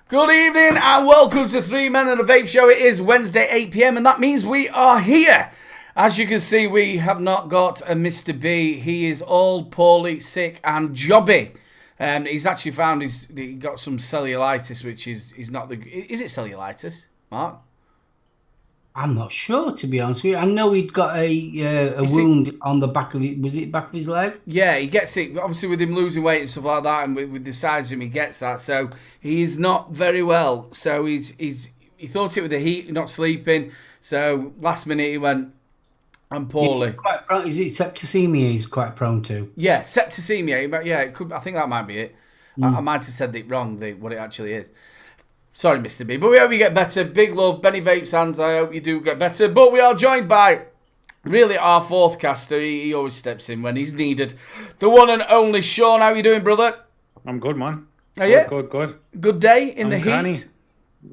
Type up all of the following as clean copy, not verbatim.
Good evening and welcome to Three Men and a Vape Show. It is Wednesday 8 p.m. and that means we are here. As you can see, we have not got a Mr. B. He is all poorly, sick and jobby. He's actually found he got some cellulitis, which is not the... Is it cellulitis, Mark? I'm not sure, to be honest with you. I know he'd got a wound on the back of it. Was it back of his leg? Yeah, he gets it. Obviously, with him losing weight and stuff like that, and with the size of him, he gets that. So he is not very well. So he thought it with the heat, not sleeping. So last minute he went, I'm poorly. He's quite prone, is it septicemia he's quite prone to? Yeah, septicemia. Yeah, it could. I think that might be it. I might have said it wrong, what it actually is. Sorry, Mr. B, but we hope you get better. Big love, Benny Vape's hands. I hope you do get better. But we are joined by, really, our fourth caster. He always steps in when he's needed. The one and only Sean. How you doing, brother? I'm good, man. Are you? Good. Good day in the heat?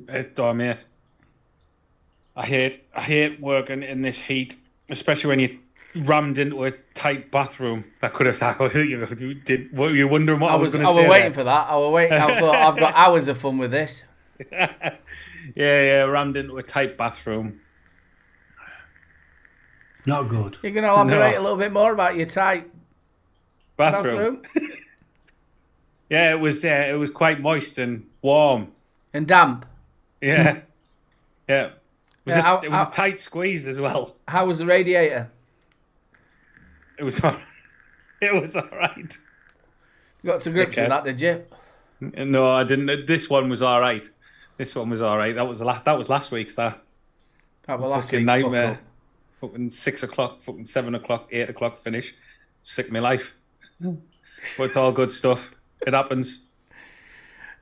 Mate. I hate working in this heat, especially when you're rammed into a tight bathroom. That could have were you wondering what I was going to say? I was waiting for that. I was waiting. I thought I've got hours of fun with this. yeah, rammed into a tight bathroom. Not good. You're going to elaborate a little bit more about your tight bathroom? Yeah, it was quite moist and warm. And damp? Yeah. It was a tight squeeze as well. How was the radiator? It was all right. You got to grips with that, did you? No, I didn't. This one was all right. That was last week's. That was last week's nightmare. Fucking 6 o'clock, fucking 7 o'clock, 8 o'clock finish. Sick my life. But it's all good stuff. It happens.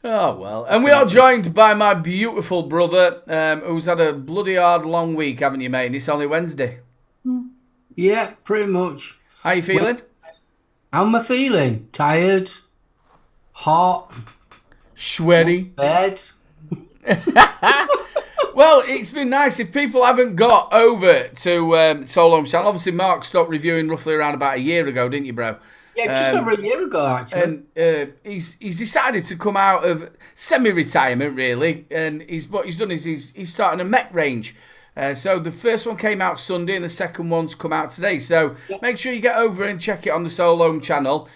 Oh, well. And we are joined by my beautiful brother, who's had a bloody hard long week, haven't you, mate? And it's only Wednesday. Yeah, pretty much. How you feeling? How am I feeling? Tired? Hot? Sweaty? Bed? Well, it's been nice. If people haven't got over to Solo Channel, obviously Mark stopped reviewing roughly around about a year ago, didn't you, bro? Yeah, just over a year ago, actually. And he's decided to come out of semi-retirement, really. And what he's done is he's starting a Mech range. So the first one came out Sunday and the second one's come out today. So make sure you get over and check it on the Solo Channel.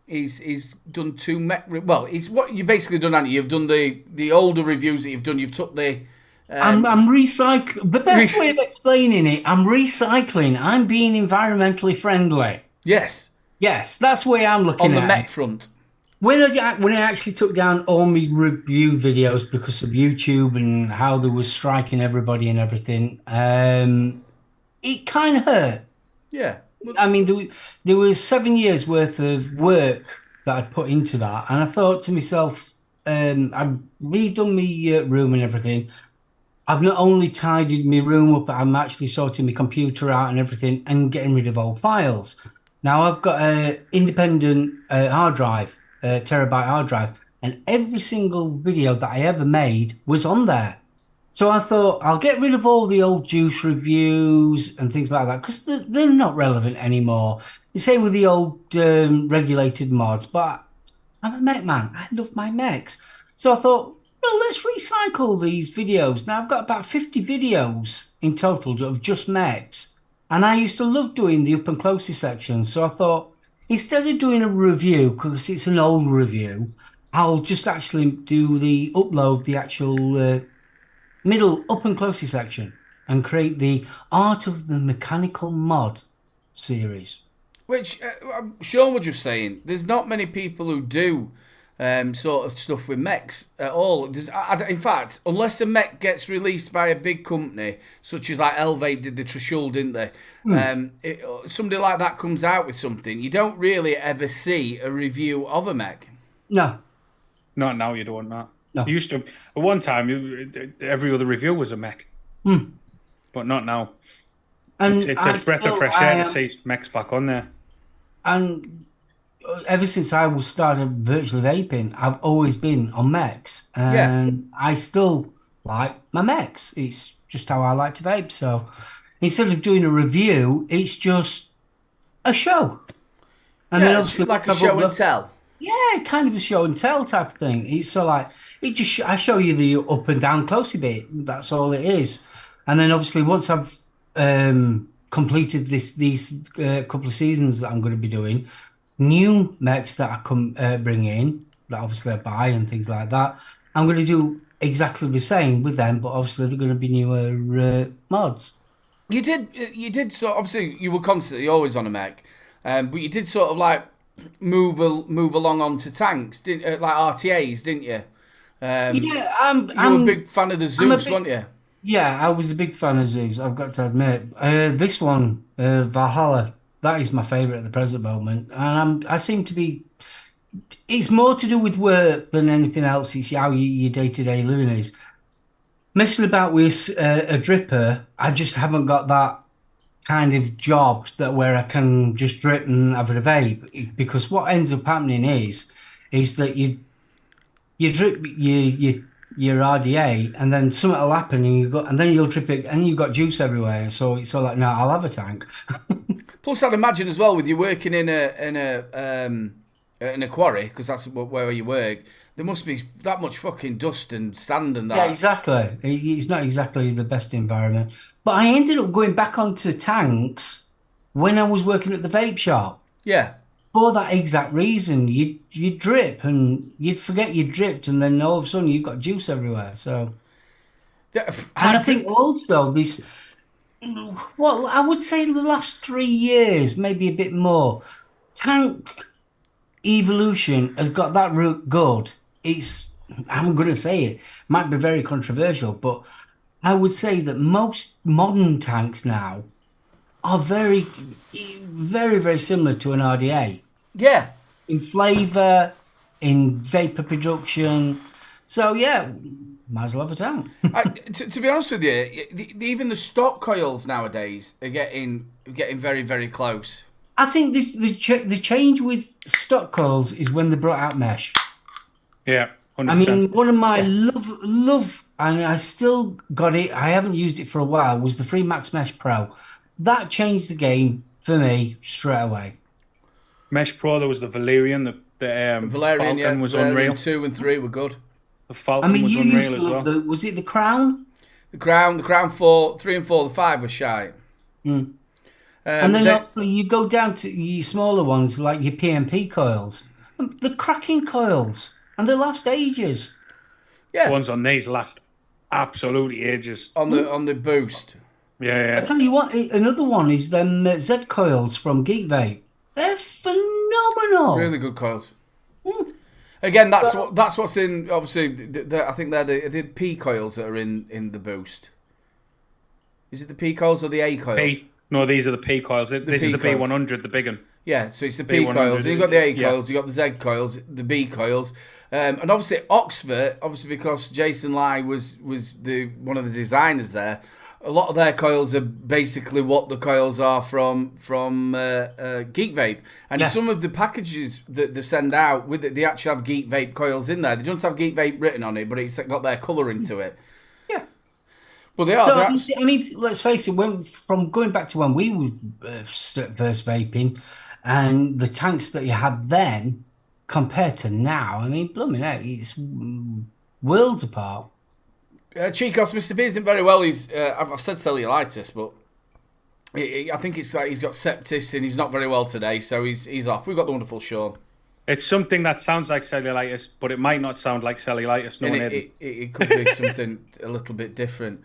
He's done two Mech... Well, it's what you basically done, haven't you? You've done the older reviews that you've done. You've took the... I'm recycling. The best way of explaining it, I'm recycling. I'm being environmentally friendly. Yes. Yes, that's the way I'm looking at it. On the Mech front. When I actually took down all my review videos because of YouTube and how they were striking everybody and everything, it kind of hurt. Yeah. I mean, there was 7 years worth of work that I'd put into that. And I thought to myself, I'd redone my room and everything. I've not only tidied my room up, I'm actually sorting my computer out and everything and getting rid of old files. Now I've got an independent hard drive, terabyte hard drive, and every single video that I ever made was on there. So I thought I'll get rid of all the old juice reviews and things like that because they're not relevant anymore. The same with the old regulated mods, but I'm a Mech man. I love my Mechs. So I thought, well, let's recycle these videos. Now I've got about 50 videos in total of just Mechs. And I used to love doing the up and closest section. So I thought, instead of doing a review, because it's an old review, I'll just actually upload the actual middle up and closest section and create the Art of the Mechanical Mod series. Which, Sean was just saying, there's not many people who do sort of stuff with Mechs at all. In fact, unless a Mech gets released by a big company, such as like Vape did the Trishul, didn't they? Somebody like that comes out with something, you don't really ever see a review of a Mech. No. Not now, you don't, not. No. You used to, at one time, every other review was a Mech. But not now. And it's a breath of fresh air to see Mechs back on there. And ever since I started virtually vaping, I've always been on Mechs. And I still like my Mechs. It's just how I like to vape. So instead of doing a review, it's just a show. And then obviously like a show and tell. Yeah, kind of a show and tell type of thing. It's so like I show you the up and down closey bit. That's all it is. And then obviously once I've completed these couple of seasons that I'm going to be doing, new mechs that I come bring in that obviously I buy and things like that. I'm going to do exactly the same with them, but obviously they're going to be newer mods. You did sort. Obviously, you were constantly always on a mech, but you did sort of like move along onto tanks, didn't like RTAs, didn't you? Yeah, You were a big fan of the I'm a Zeus, big weren't you? Yeah, I was a big fan of Zeus, I've got to admit. This one, Valhalla, that is my favourite at the present moment. And I seem to be, it's more to do with work than anything else. It's how your day-to-day living is. Messing about with a dripper, I just haven't got that kind of job that where I can just drip and have a vape. Because what ends up happening is that you drip your RDA, and then something will happen, and then you'll drip it, and you've got juice everywhere. So it's all like, no, I'll have a tank. Plus, I'd imagine as well with you working in a quarry, because that's where you work. There must be that much fucking dust and sand and Yeah, that. exactly. It's not exactly the best environment, but I ended up going back onto tanks when I was working at the vape shop. Yeah. For that exact reason, you'd drip and you'd forget you dripped, and then all of a sudden you've got juice everywhere. So, and I think also this, well, I would say the last 3 years, maybe a bit more, tank evolution has got that route good. I'm going to say it, might be very controversial, but I would say that most modern tanks now are very, very similar to an RDA Yeah. in flavour, in vapor production. So yeah, might as well have a tank. To be honest with you, even the stock coils nowadays are getting very, very close. I think the change with stock coils is when they brought out mesh. Yeah, I 100%. mean, one of my love, and I still got it. I haven't used it for a while. Was the Free Max Mesh Pro? That changed the game for me straight away. Mesh Pro, there was the Valerian, the Valerian, Falcon was Valerian unreal. 2 and 3 were good. The I Falcon mean, was you used unreal to as love well. was it the Crown? The Crown 4, 3 and 4, the 5 was shy. Mm. And then obviously you go down to your smaller ones like your PMP coils. The cracking coils, and they last ages. The yeah, ones on these last absolutely ages. on the boost. I Yeah, tell you what, another one is them Z coils from Geek Vape. They're phenomenal. Really good coils. Again, that's what's in. Obviously, I think they're the P coils that are in the boost. Is it the P coils or the A coils? No, these are the P coils. This P is the coils. P100, the big one. Yeah, so it's the P B100, coils. And you've got the A yeah. coils, you've got the Z coils, the B coils, and obviously Oxford. Obviously, because Jason Lai was one of the designers there. A lot of their coils are basically what the coils are from Geek Vape, and Yeah. some of the packages that they send out with it, they actually have Geek Vape coils in there. They don't have Geek Vape written on it, but it's got their colour into it. Yeah. But they are. So they're I mean, let's face it. From going back to when we were first vaping, and the tanks that you had then compared to now, I mean, blooming heck, it's worlds apart. Chicos, Mr. B isn't very well. I've said cellulitis, but I think it's like he's got sepsis and he's not very well today, so he's off. We've got the wonderful Sean. It's something that sounds like cellulitis, but it might not sound like cellulitis. No And one it could be something a little bit different.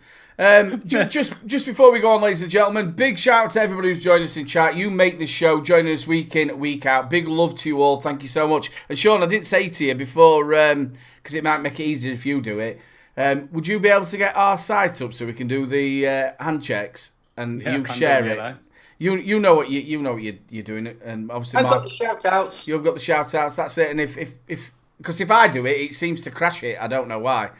Just before we go on, ladies and gentlemen, big shout out to everybody who's joined us in chat. You make this show, joining us week in, week out. Big love to you all. Thank you so much. And Sean, I didn't say to you before, because it might make it easier if you do it. Would you be able to get our site up so we can do the hand checks and you share it? You know what you're doing, and obviously I've got the shout outs. you've got the shout outs. That's it. And if because if I do it, it seems to crash it. I don't know why.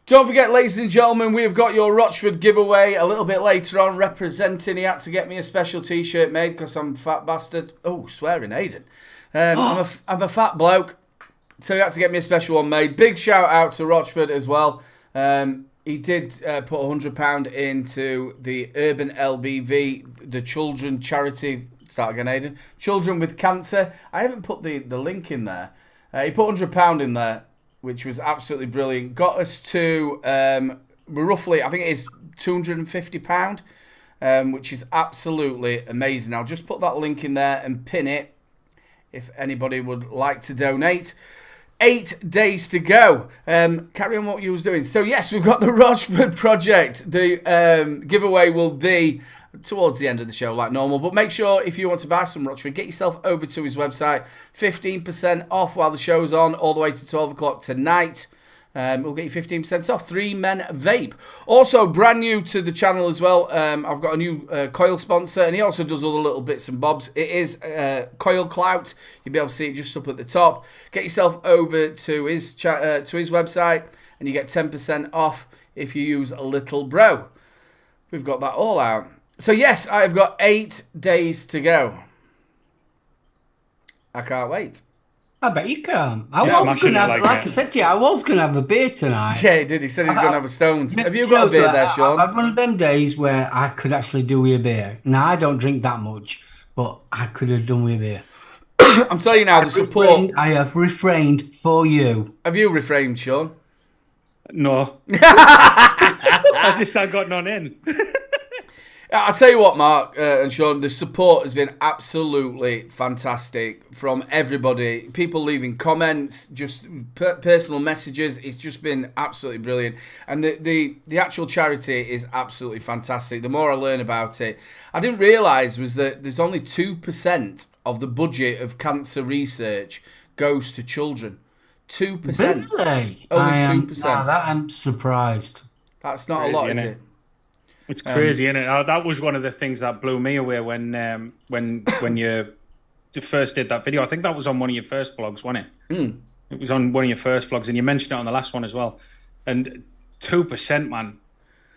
Don't forget, ladies and gentlemen, we've got your Rochford giveaway a little bit later on. Representing, he had to get me a special T-shirt made because I'm a fat bastard. Oh, swearing, Aidan. I'm a fat bloke. So he had to get me a special one made. Big shout out to Rochford as well. He did put £100 into the Urban LBV, the children charity Start again, Aidan. Children with cancer. I haven't put the link in there. He put £100 in there, which was absolutely brilliant. Got us to roughly, I think it is £250, which is absolutely amazing. I'll just put that link in there and pin it if anybody would like to donate. 8 days to go. Carry on what you was doing. So yes, we've got the Rochford project. The giveaway will be towards the end of the show like normal, but make sure if you want to buy some Rochford, get yourself over to his website. 15% off while the show's on, all the way to 12 o'clock tonight. We'll get you 15% off. 3 Men Vape. Also, brand new to the channel as well, I've got a new coil sponsor, and he also does all the little bits and bobs. It is Coil Clout. You'll be able to see it just up at the top. Get yourself over to his website, and you get 10% off if you use a little bro. We've got that all out. So yes, I've got 8 days to go. I can't wait. I bet you can. I was going to have, like I said to you, I was going to have a beer tonight. Yeah, he did. He said he was going to have a Stones. Have you got a beer there, Sean? I've had one of them days where I could actually do with a beer. Now, I don't drink that much, but I could have done with a beer. I'm telling you now, the support... I have refrained for you. Have you refrained, Sean? No. I got none in. I'll tell you what, Mark and Sean, the support has been absolutely fantastic from everybody. People leaving comments, just personal messages. It's just been absolutely brilliant. And the actual charity is absolutely fantastic. The more I learn about it, I didn't realise was that there's only 2% of the budget of cancer research goes to children. 2%. Really? Only 2%. I'm surprised. That's not a lot, is it? It's crazy, isn't it? That was one of the things that blew me away when you first did that video. I think that was on one of your first vlogs, wasn't it? Mm. It was on one of your first vlogs, and you mentioned it on the last one as well. And 2%, man,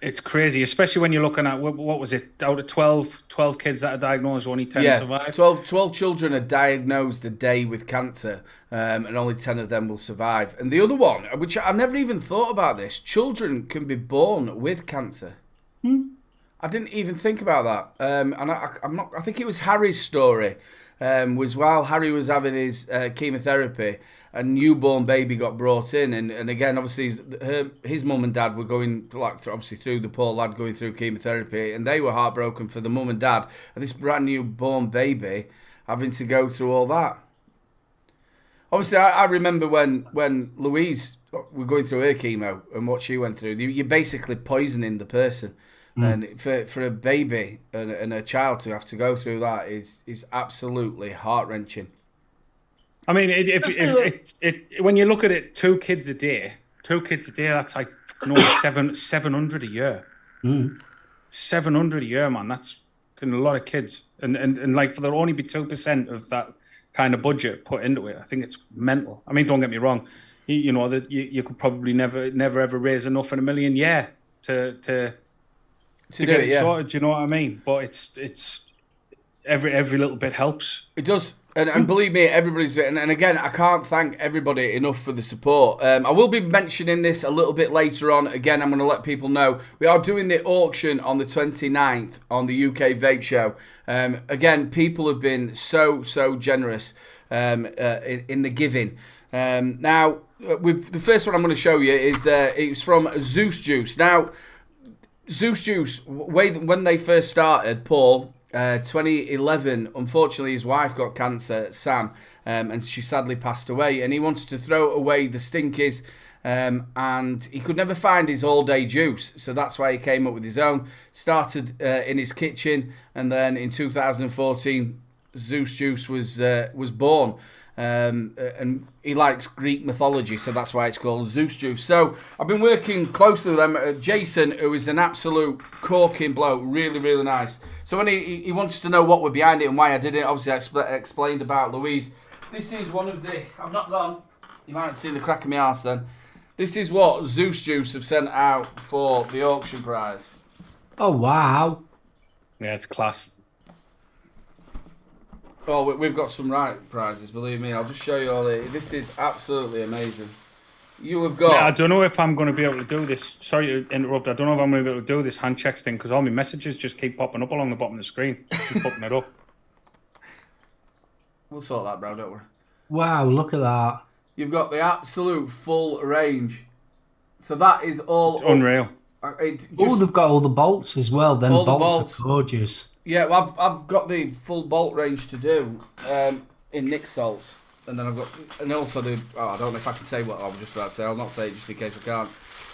it's crazy, especially when you're looking at, what was it, out of 12 kids that are diagnosed, only 10 survive? 12 children are diagnosed a day with cancer, and only 10 of them will survive. And the other one, which I never even thought about this, children can be born with cancer. I didn't even think about that. And I think it was Harry's story. Was while Harry was having his chemotherapy, a newborn baby got brought in, and again, obviously, his mum and dad were going obviously through the poor lad going through chemotherapy, and they were heartbroken for the mum and dad, and this brand new born baby having to go through all that. Obviously, I remember when Louise were going through her chemo and what she went through. You're basically poisoning the person. And for a baby and a child to have to go through that is absolutely heart-wrenching. I mean, when you look at it, 2 kids a day, that's like 700 a year. 700 a year, man. That's a lot of kids. And like, for there only be 2% of that kind of budget put into it, I think it's mental. I mean, don't get me wrong. You know, that you could probably never ever raise enough in a million to get it sorted, do you know what I mean? But it's every little bit helps. It does, and believe me, everybody's been. And again, I can't thank everybody enough for the support. I will be mentioning this a little bit later on. Again, I'm going to let people know we are doing the auction on the 29th on the UK Vape Show. Again, people have been so generous in the giving. Now, with the first one I'm going to show you is it's from Zeus Juice. Now, Zeus Juice, when they first started, Paul, 2011, unfortunately his wife got cancer, Sam, and she sadly passed away, and he wanted to throw away the stinkies, and he could never find his all-day juice, so that's why he came up with his own, started in his kitchen, and then in 2014 Zeus Juice was born. And he likes Greek mythology, so that's why it's called Zeus Juice. So I've been working closely with them. Jason, who is an absolute corking bloke, really nice. So when he wants to know what were behind it and why I did it, obviously I explained about Louise. This is one of the... I've not gone. You might have seen the crack in my arse then. This is what Zeus Juice have sent out for the auction prize. Oh, wow. Yeah, it's class. Oh, we've got some right prizes, believe me. I'll just show you all this. This is absolutely amazing. You have got... Yeah, I don't know if I'm going to be able to do this. Sorry to interrupt. I don't know if I'm going to be able to do this hand checks thing because all my messages just keep popping up along the bottom of the screen. Keep popping it up. We'll sort that, bro. Don't worry. Wow, look at that. You've got the absolute full range. So that is all It's unreal. Oh, they've got all the bolts as well. Then all the bolts are gorgeous. Yeah, well, I've got the full bolt range to do in Nick salts, and then I've got, and also the. Oh, I don't know if I can say what I was just about to say. I'll not say it just in case I can't.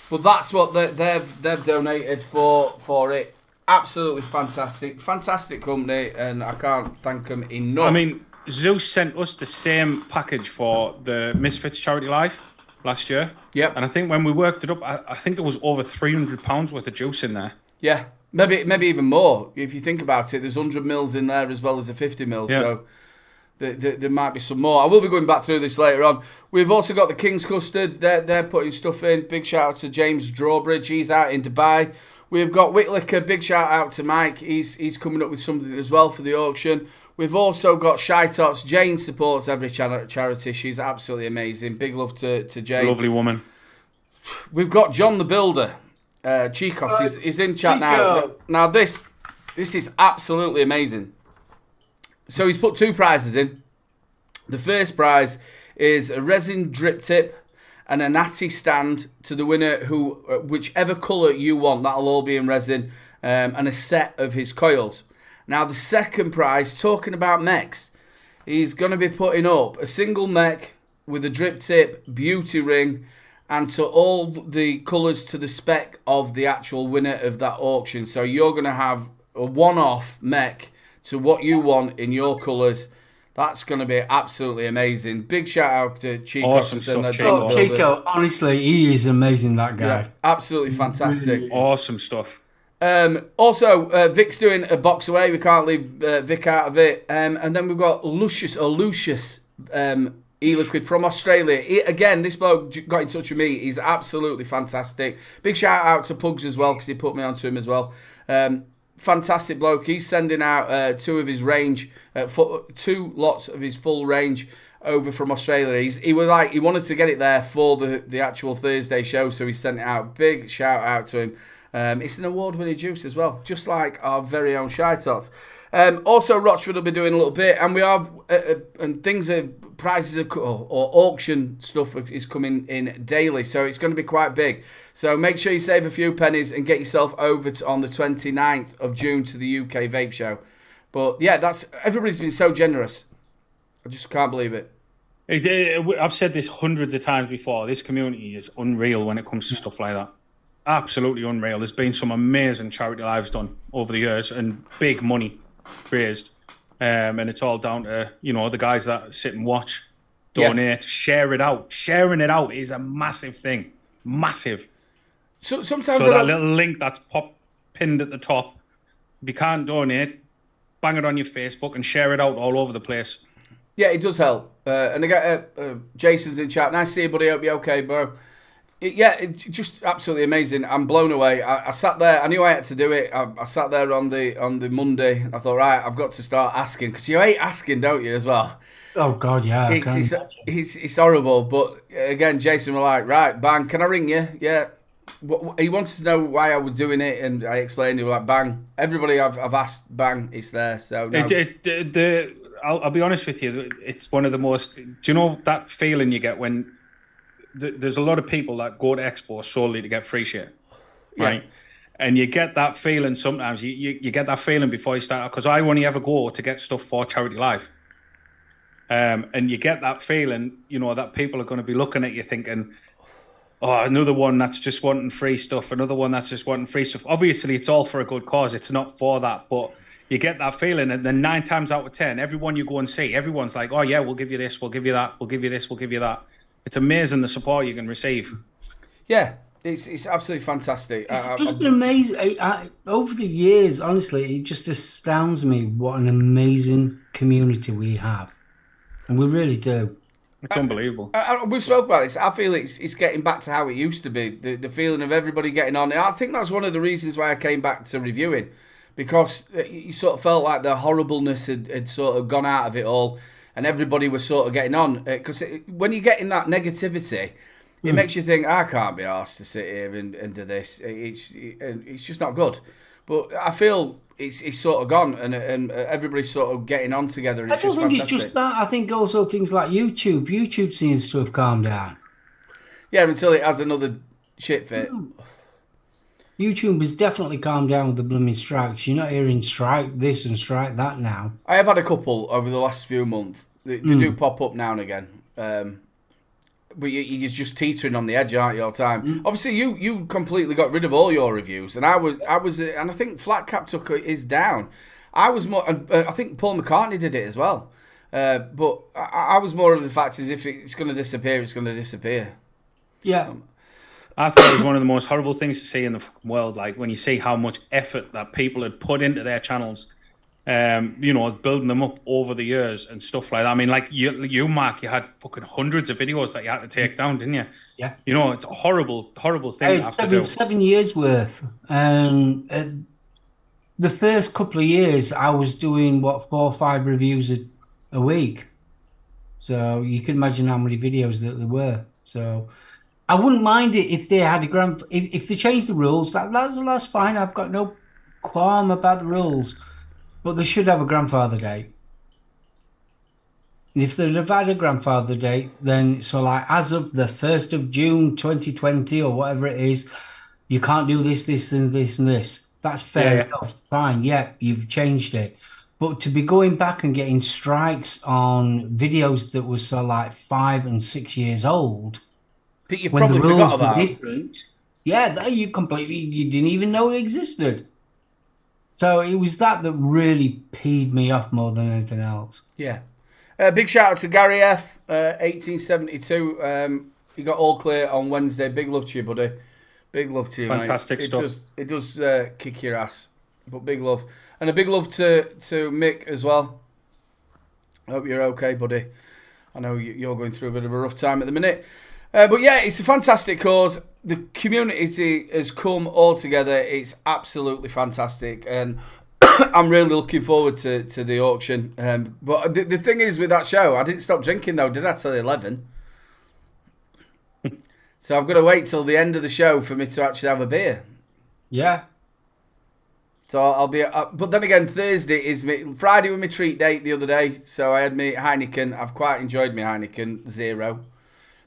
But that's what they've donated for it. Absolutely fantastic company, and I can't thank them enough. I mean, Zeus sent us the same package for the Misfits Charity Life last year. Yep. And I think when we worked it up, I think there was over £300 worth of juice in there. Yeah, maybe even more. If you think about it, there's 100 mils in there as well as a 50 mils. Yeah. So there might be some more. I will be going back through this later on. We've also got the King's Custard. They're putting stuff in. Big shout out to James Drawbridge. He's out in Dubai. We've got Whitlicker. Big shout out to Mike. He's coming up with something as well for the auction. We've also got Shoutouts. Jane supports every charity. She's absolutely amazing. Big love to Jane. Lovely woman. We've got John the Builder. Chicos is in chat now. Now this is absolutely amazing. So he's put 2 prizes in. The first prize is a resin drip tip and a natty stand to the winner who, whichever colour you want, that'll all be in resin, and a set of his coils. Now the second prize, talking about mechs, he's going to be putting up a single mech with a drip tip, beauty ring, and to all the colours to the spec of the actual winner of that auction. So you're going to have a one-off mech to what you want in your colours. That's going to be absolutely amazing. Big shout out to Chico. Awesome stuff, Chico. Chico, honestly, he is amazing, that guy. Yeah, absolutely fantastic. Really awesome stuff. Also, Vic's doing a box away. We can't leave Vic out of it. And then we've got Lucius e-liquid from Australia. Again, this bloke got in touch with me. He's absolutely fantastic. Big shout out to Pugs as well, because he put me onto him as well. Fantastic bloke. He's sending out 2 of his range, 2 lots of his full range over from Australia. He wanted to get it there for the actual Thursday show, so he sent it out. Big shout out to him. It's an award-winning juice as well, just like our very own Shoutouts. Also, Rochford will be doing a little bit, and we have and things are prizes or auction stuff is coming in daily, so it's going to be quite big. So make sure you save a few pennies and get yourself over on the 29th of June to the UK Vape Show. But yeah, everybody's been so generous. I just can't believe it. I've said this hundreds of times before. This community is unreal when it comes to stuff like that. Absolutely unreal. There's been some amazing charity lives done over the years and big money raised. And it's all down to, the guys that sit and watch, donate, share it out. Sharing it out is a massive thing. Massive. So sometimes that little link that's pinned at the top, if you can't donate, bang it on your Facebook and share it out all over the place. Yeah, it does help. And I got Jason's in chat. Nice to see you, buddy. Hope you're okay, bro. It's just absolutely amazing. I'm blown away. I sat there. I knew I had to do it. I sat there on the Monday. I thought, right, I've got to start asking, because you hate asking, don't you, as well? Oh God, yeah. It's horrible. But again, Jason was like, right, bang, can I ring you? Yeah. He wanted to know why I was doing it, and I explained. He was like, bang. Everybody I've asked, bang, it's there. So no. I'll be honest with you. It's one of the most. Do you know that feeling you get when? There's a lot of people that go to Expo solely to get free shit, right? Yeah. And you get that feeling sometimes. You get that feeling before you start, because I only ever go to get stuff for Charity Life. And you get that feeling, that people are going to be looking at you thinking, oh, another one that's just wanting free stuff, another one that's just wanting free stuff. Obviously, it's all for a good cause. It's not for that, but you get that feeling, and then 9 times out of 10, everyone you go and see, everyone's like, oh yeah, we'll give you this, we'll give you that, we'll give you this, we'll give you that. It's amazing the support you can receive. Yeah, it's absolutely fantastic. It's just amazing. Over the years, honestly, it just astounds me what an amazing community we have. And we really do. It's unbelievable. We've spoke about this. I feel it's getting back to how it used to be. The feeling of everybody getting on. And I think that's one of the reasons why I came back to reviewing. Because you sort of felt like the horribleness had sort of gone out of it all. And everybody was sort of getting on. Because when you get in that negativity, it makes you think, I can't be arsed to sit here and do this. It's just not good. But I feel it's sort of gone, and everybody's sort of getting on together, and I it's don't just think fantastic. it's just that. I think also things like YouTube. YouTube seems to have calmed down. Yeah, until it has another shit fit. YouTube has definitely calmed down with the blooming strikes. You're not hearing strike this and strike that now. I have had a couple over the last few months. They do pop up now and again. But you're just teetering on the edge, aren't you, all the time? Obviously, you completely got rid of all your reviews, and I was, and I think Flat Cap took his down. I was more, and I think Paul McCartney did it as well. But I was more of the fact is if it's going to disappear, it's going to disappear. Yeah. I thought it was one of the most horrible things to see in the world. Like when you see how much effort that people had put into their channels, building them up over the years and stuff like that. I mean, like you, Mark, you had fucking hundreds of videos that you had to take down, didn't you? Yeah. It's a horrible thing to have to do. 7 years worth. And the first couple of years, I was doing, 4 or 5 reviews a week. So you can imagine how many videos that there were. So I wouldn't mind it if they had if they changed the rules. That's fine. I've got no qualm about the rules, but they should have a grandfather date. If they'd have had a grandfather date, then as of the 1st of June 2020 or whatever it is, you can't do this, this, and this, and this. That's fair enough. Fine. Yeah, you've changed it. But to be going back and getting strikes on videos that was 5 and 6 years old. That you probably forgot about. Different. Yeah, that you didn't even know it existed. So it was that really peed me off more than anything else. Yeah. Big shout out to Gary F, 1872. You got all clear on Wednesday. Big love to you, buddy. Big love to you, Fantastic mate. stuff. It does kick your ass, but big love. And a big love to Mick as well. I hope you're okay, buddy. I know you're going through a bit of a rough time at the minute. But yeah, it's a fantastic cause. The community has come all together. It's absolutely fantastic. And I'm really looking forward to the auction. But the thing is with that show, I didn't stop drinking though, did I, till 11? So I've got to wait till the end of the show for me to actually have a beer. Yeah. So I'll be... but then again, Friday was my treat date the other day. So I had my Heineken. I've quite enjoyed my Heineken Zero.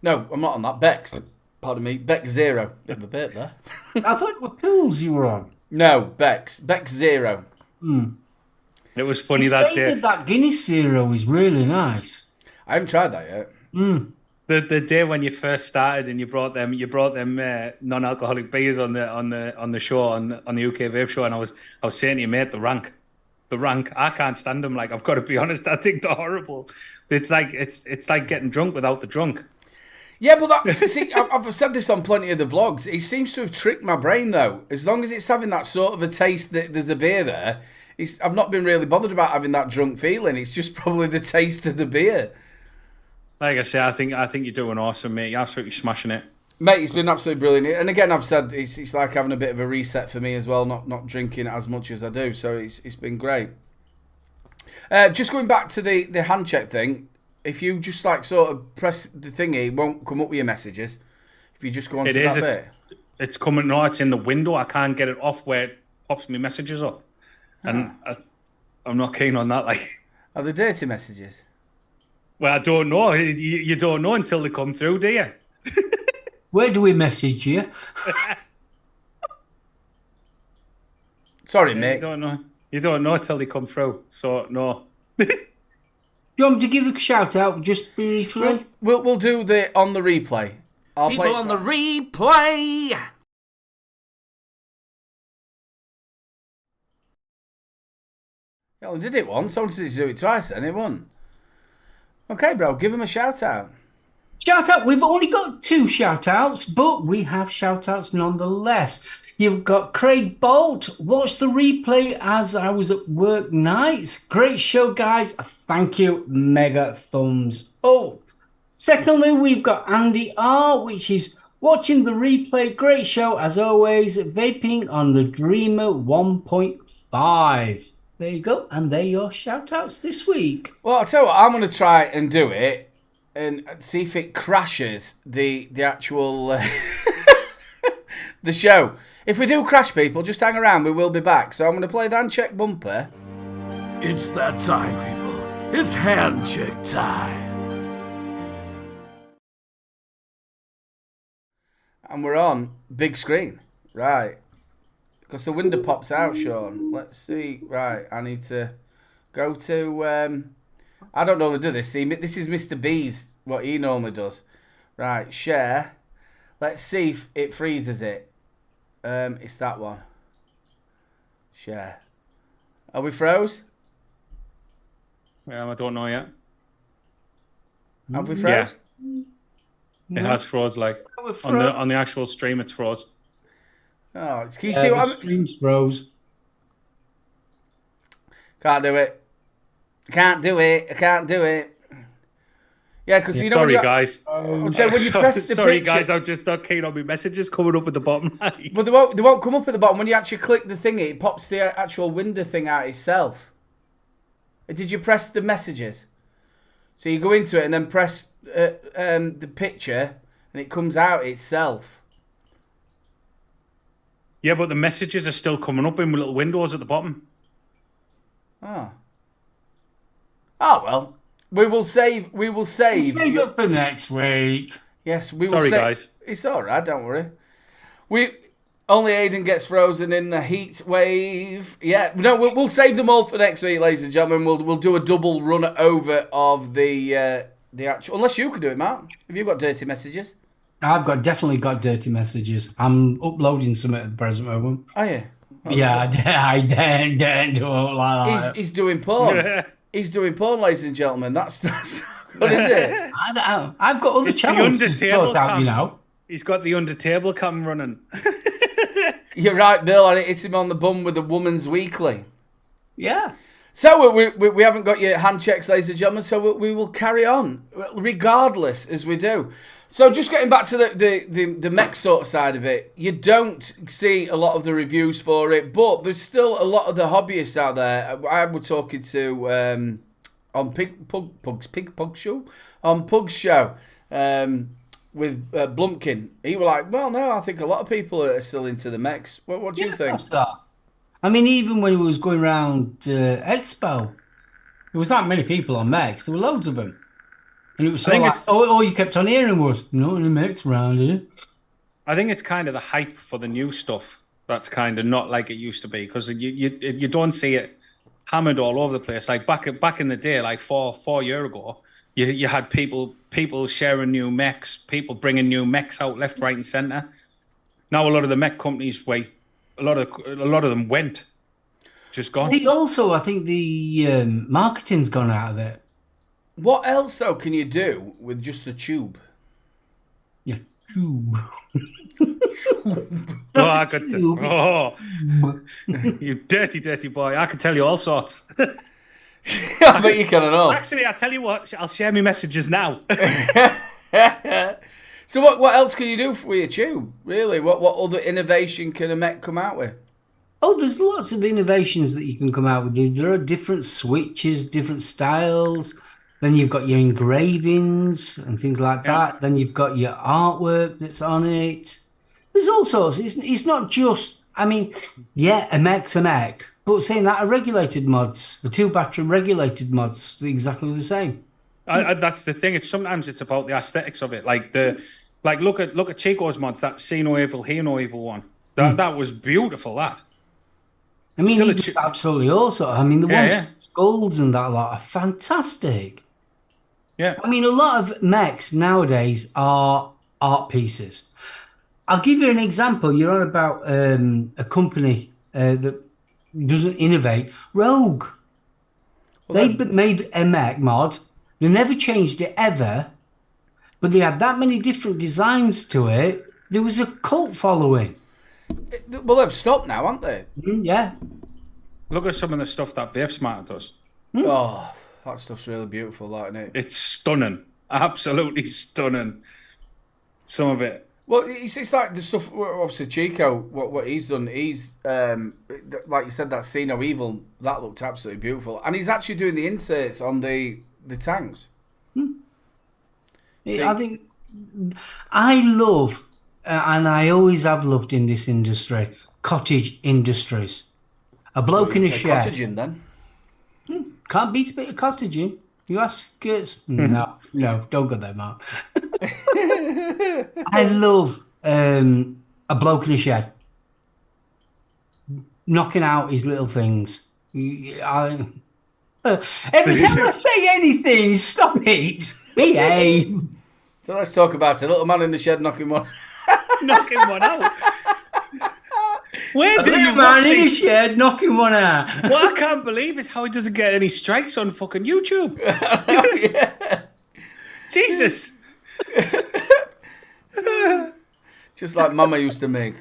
No, I'm not on that. Beck's. Pardon me. Beck's Zero. Bit of a bit there. I thought it were pills you were on. No, Beck's. Beck's Zero. It was funny that day. That Guinness Zero is really nice. I haven't tried that yet. The day when you first started and you brought them non-alcoholic beers on the show on the UK Vape show, and I was saying to you, mate, the rank, I can't stand them. Like, I've got to be honest, I think they're horrible. It's like getting drunk without the drunk. Yeah, but I've said this on plenty of the vlogs. It seems to have tricked my brain, though. As long as it's having that sort of a taste that there's a beer there, I've not been really bothered about having that drunk feeling. It's just probably the taste of the beer. Like I say, I think you're doing awesome, mate. You're absolutely smashing it. Mate, it's been absolutely brilliant. And again, I've said it's like having a bit of a reset for me as well, not drinking as much as I do. So it's been great. Just going back to the hand check thing, if you just sort of press the thingy, it won't come up with your messages. If you just go on to that bit. It's coming, no, it's in the window. I can't get it off where it pops me messages up. And I'm not keen on that. Like, are they dirty messages? Well, I don't know. You don't know until they come through, do you? Where do we message you? Sorry, mate. You don't know until they come through. So, no. You want me to give a shout out just briefly? We'll do the on the replay. People on the replay. Yeah, we did it once. I wanted to do it twice, then it won. Okay, bro, give him a shout out. Shout out. We've only got 2 shout outs, but we have shout outs nonetheless. You've got Craig Bolt. Watch the replay as I was at work nights. Great show, guys. Thank you. Mega thumbs up. Secondly, we've got Andy R, which is watching the replay. Great show, as always. Vaping on the Dreamer 1.5. There you go. And they're your shout outs this week. Well, I'll tell you what, I'm going to try and do it and see if it crashes the actual the show. If we do crash, people, just hang around. We will be back. So I'm going to play the hand check bumper. It's that time, people. It's hand check time. And we're on big screen. Right. Because the window pops out, Sean. Let's see. Right, I need to go to... I don't normally do this. See, this is Mr. B's, what he normally does. Right, share. Let's see if it freezes it. It's that one. Share. Are we froze? I don't know yet. Have we froze? Yeah. It has froze, like on the actual stream, it's froze. Oh, can you see what I'm... Stream's froze. Can't do it. I can't do it. Yeah, because you know... Sorry, guys. So when you press the Sorry, picture... guys, I'm just not keen on my messages coming up at the bottom. But they won't come up at the bottom. When you actually click the thing, it pops the actual window thing out itself. Did you press the messages? So you go into it and then press the picture and it comes out itself. Yeah, but the messages are still coming up in little windows at the bottom. Oh. Oh, well. We will save. We'll save it for next week. Yes, we will. Sorry, guys. It's all right. Don't worry. Only Aiden gets frozen in the heat wave. Yeah, no, we'll save them all for next week, ladies and gentlemen. We'll do a double run over of the actual. Unless you can do it, Mark. Have you got dirty messages? I've definitely got dirty messages. I'm uploading some at the present moment. Oh yeah. I don't do it like that. He's doing porn. He's doing porn, ladies and gentlemen. That's what is it? I've got other channels to sort out, you know. He's got the under table cam running. You're right, Bill. I hit him on the bum with a Woman's Weekly. Yeah. So we haven't got your hand checks, ladies and gentlemen, so we will carry on, regardless, as we do. So just getting back to the Mech sort of side of it, you don't see a lot of the reviews for it, but there's still a lot of the hobbyists out there. I was talking to on Pug's show with Blumpkin. He was like, well, no, I think a lot of people are still into the Mechs. What do you think? That's that. I mean, even when we was going around Expo, there was not many people on Mechs. There were loads of them. And it was so like, all you kept on hearing was, no, the Mechs around here. I think it's kind of the hype for the new stuff that's kind of not like it used to be, because you don't see it hammered all over the place. Like back in the day, like four years ago, you had people sharing new Mechs, people bringing new Mechs out left, right, and centre. Now a lot of the Mech companies, a lot of them went, just gone. I think the marketing's gone out of it. What else though can you do with just a tube? Yeah, tube. I could. You dirty boy! I can tell you all sorts. I bet you can all. Actually, I tell you what, I'll share my messages now. So what else can you do with your tube? Really, what other innovation can a Mech come out with? Oh, there's lots of innovations that you can come out with. There are different switches, different styles. Then you've got your engravings and things like that. Then you've got your artwork that's on it. There's all sorts. It's not just, I mean, yeah, a Mech's a Mech. But saying that, regulated mods, the 2-battery regulated mods, are exactly the same. That's the thing. Sometimes it's about the aesthetics of it. Like look at Chico's mods. That See No Evil, Hear No Evil one. That was beautiful. That. I mean, he was absolutely awesome. I mean, the ones with skulls and that lot are fantastic. Yeah. I mean, a lot of Mechs nowadays are art pieces. I'll give you an example. You're on about a company that doesn't innovate. Rogue. They made a Mech mod. They never changed it ever. But they had that many different designs to it. There was a cult following. Well, they've stopped now, haven't they? Yeah. Look at some of the stuff that Vape Smart does. Oh, that stuff's really beautiful, isn't it? It's stunning. Absolutely stunning. Some of it. Well, it's like the stuff, obviously, Chico, what he's done, he's, like you said, that See No Evil, that looked absolutely beautiful. And he's actually doing the inserts on the tanks. I think I love and I always have loved in this industry, cottage industries. A bloke in a shed. Cottaging then. Can't beat a bit of cottaging. You ask us? No, don't go there, Mark. I love a bloke in a shed. Knocking out his little things. Every time I say anything, stop it. Behave. So let's talk about it. A little man in the shed knocking one. Knocking one out. Where A do you little watch man in a these? shed knocking one out. What I can't believe is how he doesn't get any strikes on fucking YouTube. Yeah. Jesus. Just like Mama used to make.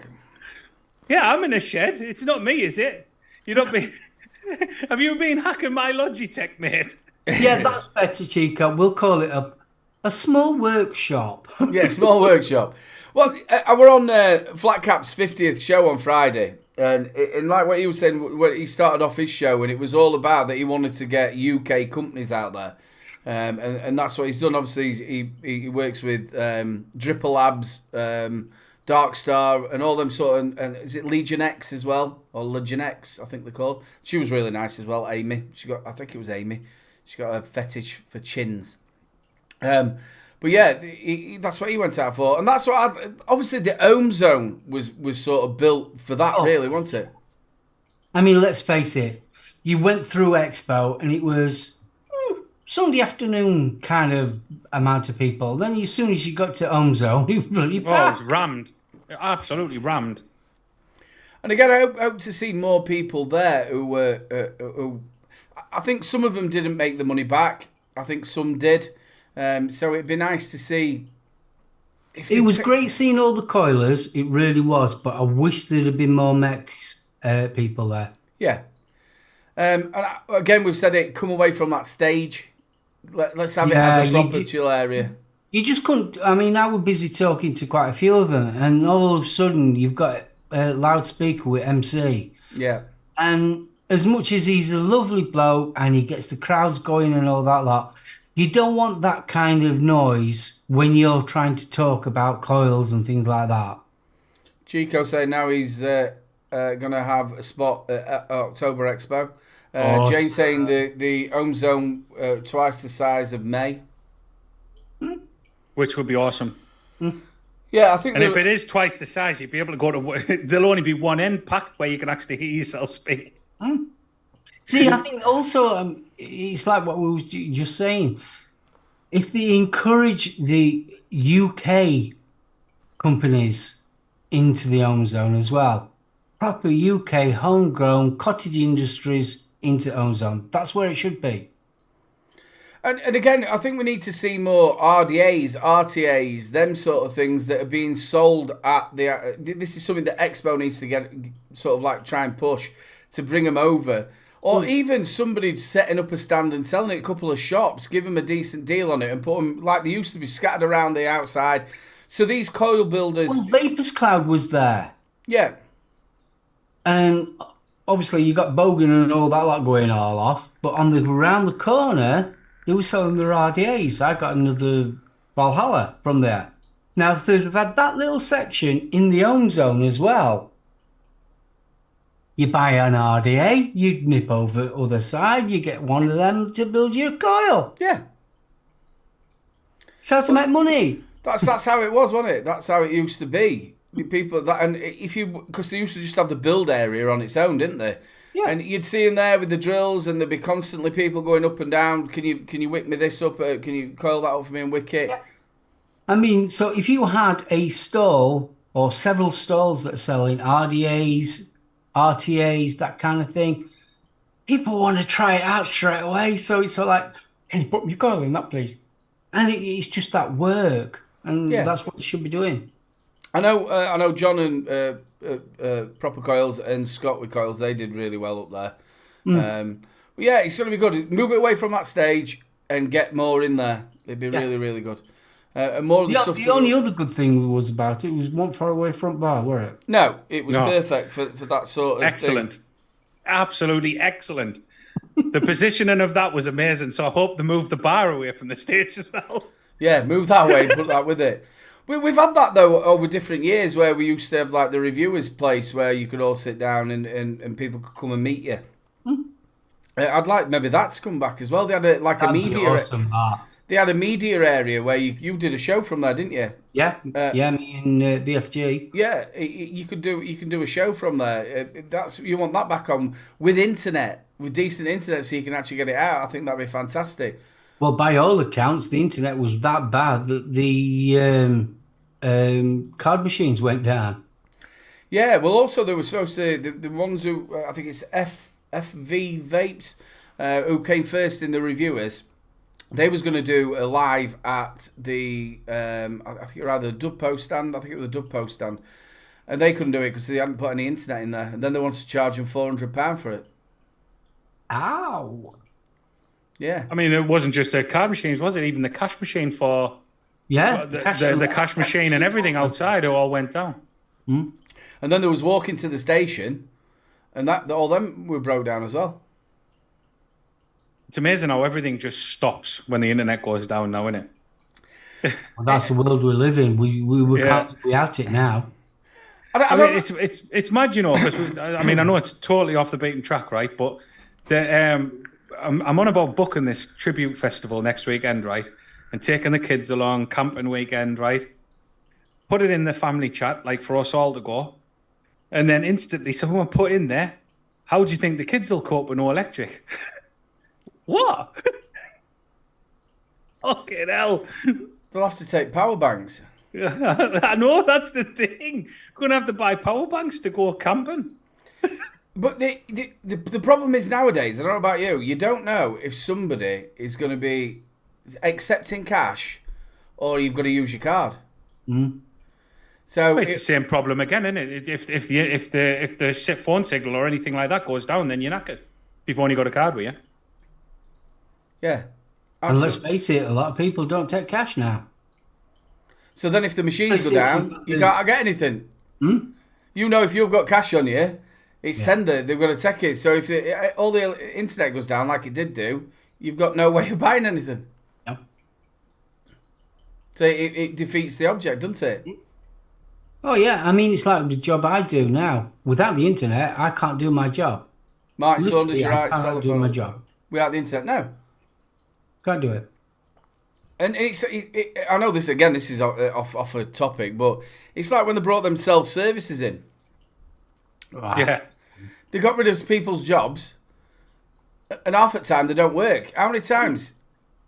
Yeah, I'm in a shed. It's not me, is it? You don't be. Have you been hacking my Logitech, mate? Yeah, that's better, Chico. We'll call it a small workshop. Yeah, small workshop. Well, I were on Flatcap's 50th show on Friday, and like what he was saying, when he started off his show, and it was all about that he wanted to get UK companies out there, and that's what he's done. Obviously, he works with Dripper Labs, Dark Star, and all them sort of, and is it Legion X as well, or Legion X, I think they're called. She was really nice as well, Amy. I think it was Amy. She got a fetish for chins. But yeah, that's what he went out for, and that's what obviously the Ohm Zone was sort of built for that, really, wasn't it? I mean, let's face it. You went through Expo, and it was Sunday afternoon kind of amount of people. Then as soon as you got to Ohm Zone, it was really Oh, it packed. was rammed. Absolutely rammed. And again, I hope to see more people there who were. Who, I think some of them didn't make the money back. I think some did. So it'd be nice to see. It was great seeing all the coilers. It really was. But I wish there'd have been more Mech people there. Yeah. And again, we've said it. Come away from that stage. Let's have it as a proper chill area. You just couldn't. I mean, I was busy talking to quite a few of them, and all of a sudden you've got a loudspeaker with MC. Yeah. And as much as he's a lovely bloke and he gets the crowds going and all that lot, you don't want that kind of noise when you're trying to talk about coils and things like that. Chico saying now he's going to have a spot at October Expo. Jane saying the Ohm Zone twice the size of May. Which would be awesome. Yeah, I think. And if it is twice the size, you'd be able to go to. There'll only be one end packed where you can actually hear yourself speak. See, I think also it's like what we were just saying. If they encourage the UK companies into the Ohm Zone as well, proper UK homegrown cottage industries into Ohm Zone, that's where it should be. And again, I think we need to see more RDAs, RTAs, them sort of things that are being sold at the. This is something that Expo needs to get sort of like try and push to bring them over. Or even somebody setting up a stand and selling it at a couple of shops, give them a decent deal on it and put them, like they used to be, scattered around the outside. So these coil builders... Well, Vapor's Cloud was there. Yeah. And obviously you got Bogan and all that lot going all off. But around the corner, they were selling their RDAs. I got another Valhalla from there. Now, if they'd have had that little section in the Ohm Zone as well, you buy an RDA, you nip over the other side, you get one of them to build your coil. Yeah. It's how to make money. That's how it was, wasn't it? That's how it used to be. The people that, and if you, because they used to just have the build area on its own, didn't they? Yeah. And you'd see them there with the drills, and there'd be constantly people going up and down. Can you wick me this up? Can you coil that up for me and wick it? Yeah. I mean, so if you had a stall or several stalls that are selling RDAs, RTAs, that kind of thing, people want to try it out straight away. So it's all like, can you put me coil in that, please? And it's just that work, and that's what you should be doing. I know. John and Proper Coils and Scott with Coils, they did really well up there. But yeah, it's going to be good. Move it away from that stage and get more in there. It'd be really, really good. And more of the stuff. The only other good thing was about it was one far away front bar, weren't it? No, it was perfect for that sort of excellent. thing. Absolutely excellent. The positioning of that was amazing. So I hope they move the bar away from the stage as well. Yeah, move that way and put that with it. We've had that though over different years where we used to have like the reviewers' place where you could all sit down and people could come and meet you. I'd like maybe that to come back as well. They had a media. Awesome, that. They had a media area where you did a show from there, didn't you? Yeah, me and BFG. Yeah, you can do a show from there. You want that back on with internet, with decent internet, so you can actually get it out. I think that'd be fantastic. Well, by all accounts, the internet was that bad that the card machines went down. Yeah, well, also they were supposed to the ones who I think it's FV Vapes who came first in the reviewers. They was going to do a live at the I think it was either the Dove Post stand. I think it was the Dove Post stand, and they couldn't do it because they hadn't put any internet in there. And then they wanted to charge them £400 for it. Ow! Yeah, I mean, it wasn't just the card machines, was it? Even the cash machine for the cash machine and everything outside, it all went down. And then there was walking to the station, and that all them were broke down as well. It's amazing how everything just stops when the internet goes down now, isn't it? Well, that's the world we live in. We can't be out it now. I mean, it's mad, you know. Because I mean, I know it's totally off the beaten track, right? But I'm on about booking this tribute festival next weekend, right? And taking the kids along, camping weekend, right? Put it in the family chat, like for us all to go, and then instantly someone put in there, "How do you think the kids will cope with no electric?" What? Fucking hell. They'll have to take power banks. I know, that's the thing. Gonna have to buy power banks to go camping. But the problem is nowadays, I don't know about you, you don't know if somebody is going to be accepting cash or you've got to use your card. So it's the same problem again, isn't it? If the phone signal or anything like that goes down, then you're knackered. You've only got a card with you. Yeah. Absolutely. And let's face it, a lot of people don't take cash now. So then if the machines go down, you can't get anything. You know if you've got cash on you, it's tender, they've got to take it. So if all the internet goes down like it did do, you've got no way of buying anything. Yep. So it defeats the object, doesn't it? Oh, yeah. I mean, it's like the job I do now. Without the internet, I can't do my job. Mike Saunders, you're right. I can't do my job. Without the internet, no. Can't do it. And I know this is off a topic, but it's like when they brought them self-services in. Wow. Yeah. They got rid of people's jobs, and half the time they don't work. How many times?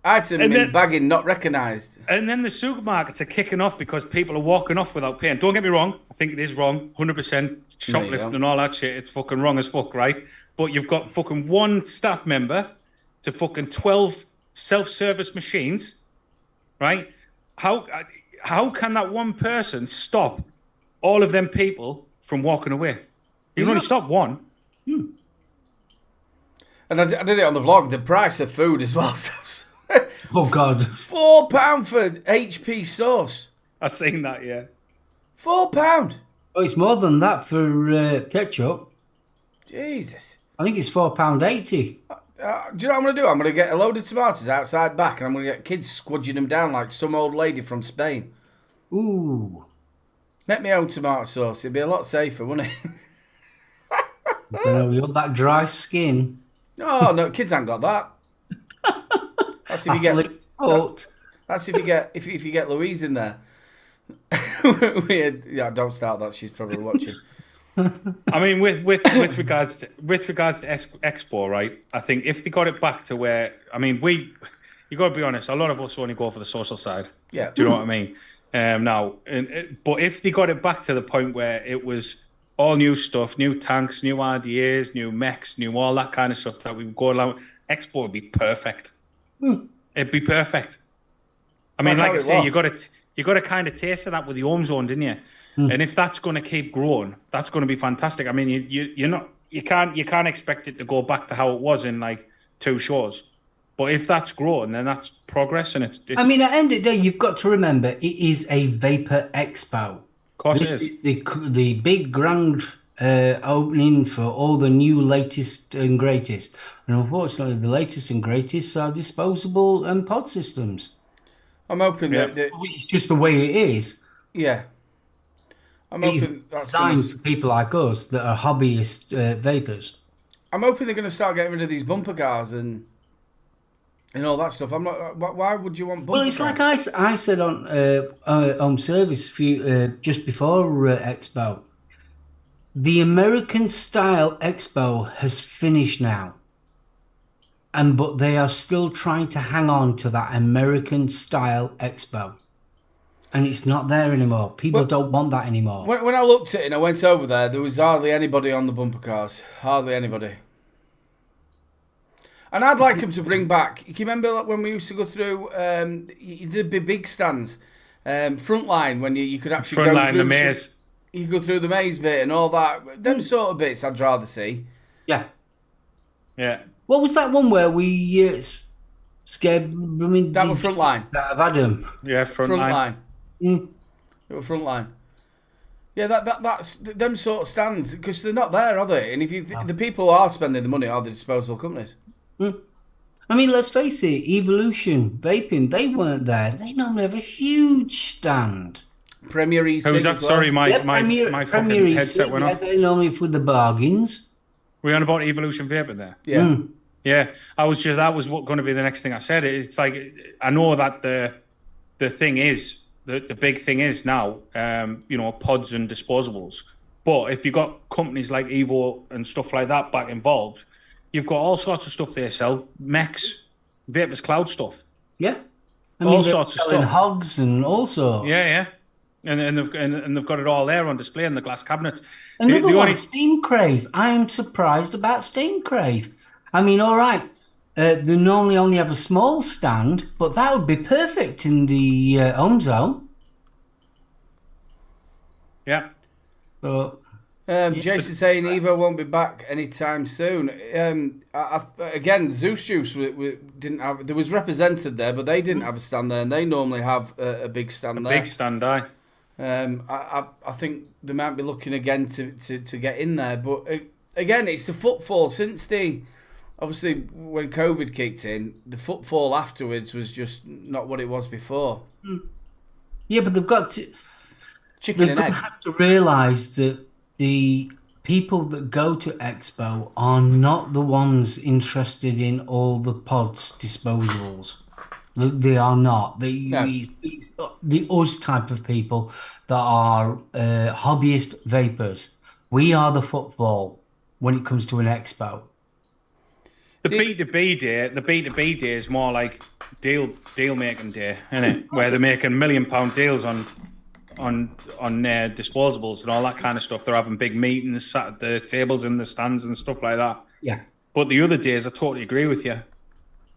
Item in bagging not recognised. And then the supermarkets are kicking off because people are walking off without paying. Don't get me wrong. I think it is wrong. 100% shoplifting and all that shit. It's fucking wrong as fuck, right? But you've got fucking one staff member to fucking 12 self-service machines, right? How can that one person stop all of them people from walking away? You can only stop one. And I did it on the vlog. The price of food as well. Oh, God. £4 for HP sauce. I've seen that, yeah. £4. Oh, it's more than that for ketchup. Jesus. I think it's £4.80. Do you know what I'm going to do? I'm going to get a load of tomatoes outside back and I'm going to get kids squidging them down like some old lady from Spain. Ooh. Make me own tomato sauce. It'd be a lot safer, wouldn't it? You know, we got that dry skin. Oh, no, kids ain't got that. That's if you get... That's if you get Louise in there. Yeah, don't start that. She's probably watching. I mean, with regards to Expo, right? I think if they got it back to where, I mean, you got to be honest. A lot of us only go for the social side. Yeah. Do you know what I mean? But if they got it back to the point where it was all new stuff, new tanks, new ideas, new mechs, new all that kind of stuff that we would go along, Expo would be perfect. It'd be perfect. I mean, like I say, you got to kind of taste of that with the home zone, didn't you? And if that's going to keep growing, that's going to be fantastic. I mean, you can't expect it to go back to how it was in like 2 shows. But if that's growing, then that's progress. And it's I mean, at the end of the day, you've got to remember it is a Vapor Expo. Of course, this is the big grand opening for all the new latest and greatest. And unfortunately, the latest and greatest are disposable and pod systems. I'm hoping that it's just the way it is. Yeah. I'm It's hoping that's designed for people like us that are hobbyist vapors. I'm hoping they're going to start getting rid of these bumper cars and all that stuff. I'm not. Why would you want bumper Well, it's cars? like I said on home service just before Expo. The American style Expo has finished now, but they are still trying to hang on to that American style Expo, and it's not there anymore. People don't want that anymore. When I looked at it and I went over there was hardly anybody on the bumper cars. Hardly anybody. And I'd like them to bring back. You remember when we used to go through the big stands, Frontline, when you could actually go through the maze. You go through the maze bit and all that. Them sort of bits I'd rather see. Yeah. Yeah. What was that one where we scared? I mean, That was Frontline. That of Adam. Yeah, Frontline. It was Frontline. Yeah, that's them sort of stands because they're not there, are they? And if the people who are spending the money are the disposable companies. I mean, let's face it, Evolution, Vaping, they weren't there. They normally have a huge stand. Premier E-Cig Who's that? as well. Sorry, my Premier fucking E-Cig, headset went off. they're normally for the bargains. Were you on about Evolution Vaping there? Yeah. Yeah, that was going to be the next thing I said. It's like, I know that the thing is, the big thing is now, pods and disposables. But if you've got companies like Evo and stuff like that back involved, you've got all sorts of stuff they sell. Mechs, Vapors Cloud stuff. Yeah. I All mean, sorts of selling stuff. hogs and all sorts. Yeah. And they've got it all there on display in the glass cabinets. Another The one, only- Steam Crave. I am surprised about Steam Crave. I mean, all right, they normally only have a small stand, but that would be perfect in the home zone. Yeah. But Jason saying Evo won't be back anytime soon. Again, Zeus Juice didn't have. There was represented there, but they didn't have a stand there, and they normally have a big stand there. Big stand, aye. I think they might be looking again to get in there, but again, it's the footfall since obviously when COVID kicked in, the footfall afterwards was just not what it was before. yeah, but they've got to. Chicken They've and egg. got to realise that the people that go to Expo are not the ones interested in all the pods disposables. They are not. It's the us type of people that are hobbyist vapors. We are the footfall when it comes to an Expo. The B2B day is more like deal making day, isn't it? Where they're making £1 million deals on disposables and all that kind of stuff. They're having big meetings, sat at the tables in the stands and stuff like that. Yeah. But the other days, I totally agree with you.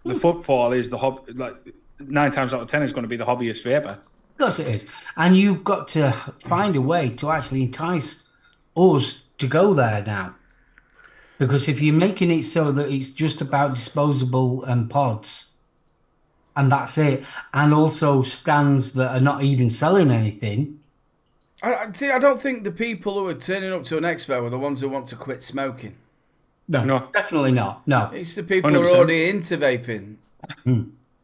The footfall is like 9 times out of 10 is going to be the hobbyist vapor. Of course it is. And you've got to find a way to actually entice us to go there now. Because if you're making it so that it's just about disposable pods, and that's it, and also stands that are not even selling anything. I don't think the people who are turning up to an expo are the ones who want to quit smoking. No. Definitely not. No. It's the people who are 100%. already into vaping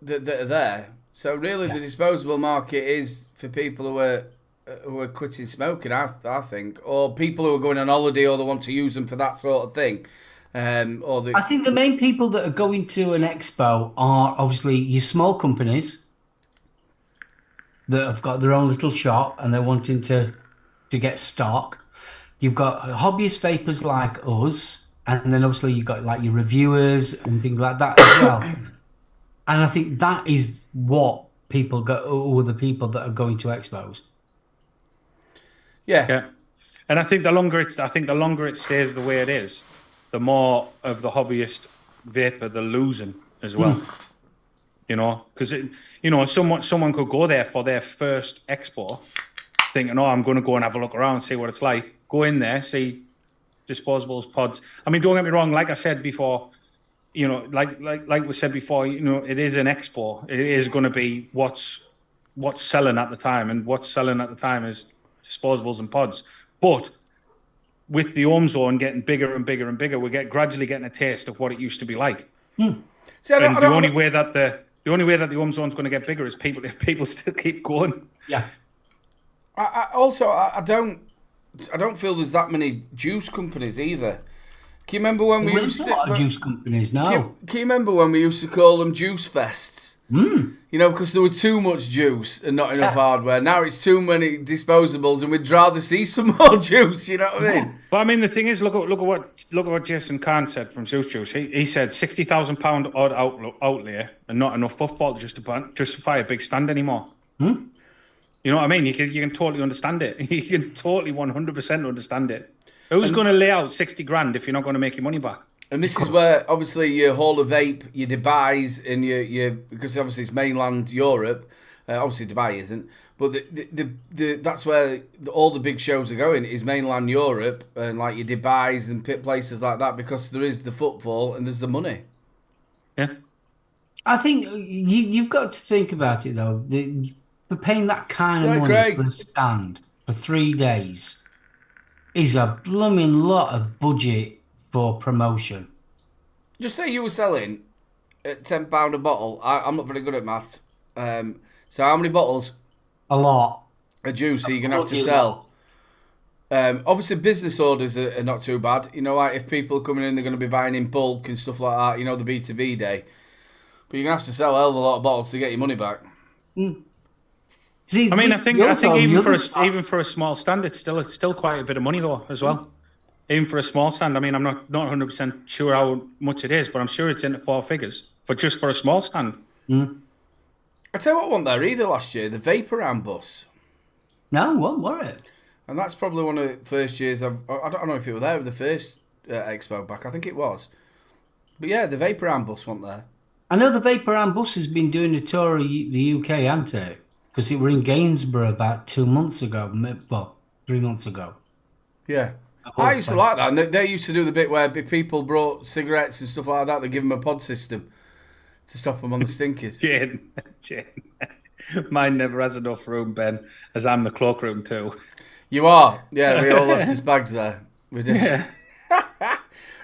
that are there. So really, the disposable market is for people who are quitting smoking. I think, or people who are going on holiday or they want to use them for that sort of thing. I think the main people that are going to an expo are obviously your small companies that have got their own little shop and they're wanting to get stock. You've got hobbyist vapors like us, and then obviously you've got like your reviewers and things like that as well. And I think that is what people go, or the people that are going to expos. Yeah. And I think the longer it stays the way it is, the more of the hobbyist vapor they're losing as well. You know, because someone could go there for their first expo, thinking, "Oh, I'm going to go and have a look around, see what it's like." Go in there, see disposables, pods. I mean, don't get me wrong. Like I said before, you know, like we said before, you know, it is an expo. It is going to be what's selling at the time, and what's selling at the time is disposables and pods. But with the home zone getting bigger and bigger and bigger, we're gradually getting a taste of what it used to be like. See, The only way that the home zone's going to get bigger is if people still keep going. Yeah. I don't feel there's that many juice companies either. Can you remember when we There's used a lot of to? juice companies now. Can you remember when we used to call them juice fests? Mm. You know, because there was too much juice and not enough hardware. Now it's too many disposables, and we'd rather see some more juice. You know what I mean? But I mean, the thing is, look at what Jason Kahn said from Zeus Juice. He said £60,000 odd outlay and not enough football to justify a big stand anymore. Hmm? You know what I mean? You can totally understand it. You can totally 100% understand it. Who's going to lay out 60 grand if you're not going to make your money back? And this is where obviously your Hall of Vape, your Dubai's, and your because obviously it's mainland Europe. Obviously Dubai isn't, but that's where all the big shows are going is mainland Europe and like your Dubai's and pit places like that because there is the footfall and there's the money. Yeah. I think you've got to think about it though. For paying that kind of money Craig. for a stand for 3 days is a blooming lot of budget for promotion. Just say you were selling at £10 a bottle. I'm not very good at maths. So how many bottles A lot. of juice are you going to have to bloody sell? Obviously, business orders are not too bad. You know, like if people are coming in, they're going to be buying in bulk and stuff like that. You know, the B2B day. But you're going to have to sell a hell of a lot of bottles to get your money back. See, I mean, I think also even the for other side- even for a small stand, it's still quite a bit of money though as well. Even for a small stand, I mean, I'm not 100% sure how much it is, but I'm sure it's into 4 figures for a small stand. I tell you what, I wasn't there either last year. The Vape around bus. No, what were it? And that's probably one of the first years I don't know if it was there the first Expo back. I think it was. But yeah, the Vape around bus wasn't there. I know the Vape Around Bus has been doing a tour of the UK, hasn't it? Because it were in Gainsborough about 2 months ago. Well, 3 months ago. Yeah. Oh, I used to like that. And they used to do the bit where if people brought cigarettes and stuff like that, they give them a pod system to stop them on the stinkers. Jane, mine never has enough room, Ben, as I'm the cloakroom too. You are. Yeah, we all left his bags there. We did. Yeah.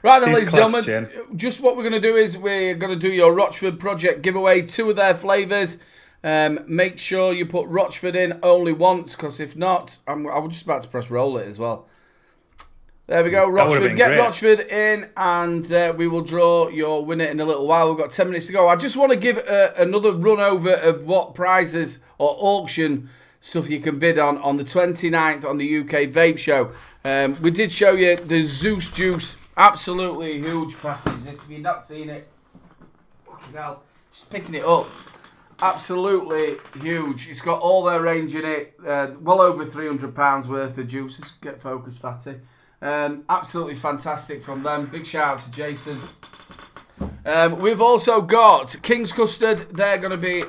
Right then, She's ladies and class, gentlemen, Jen. just what we're going to do is we're going to do your Rochford Project giveaway, 2 of their flavours. Make sure you put Rochford in only once, because if not, I was just about to press roll it as well. There we go, Rochford. Get great. Rochford in, and we will draw your winner in a little while. We've got 10 minutes to go. I just want to give another run over of what prizes or auction stuff you can bid on the 29th on the UK Vape Show. We did show you the Zeus Juice, absolutely huge package. This, if you've not seen it, fucking hell, just picking it up. Absolutely huge. It's got all their range in it. Well over £300 worth of juices. Get focused, Fatty. Absolutely fantastic from them. Big shout out to Jason. We've also got King's Custard. They're going to be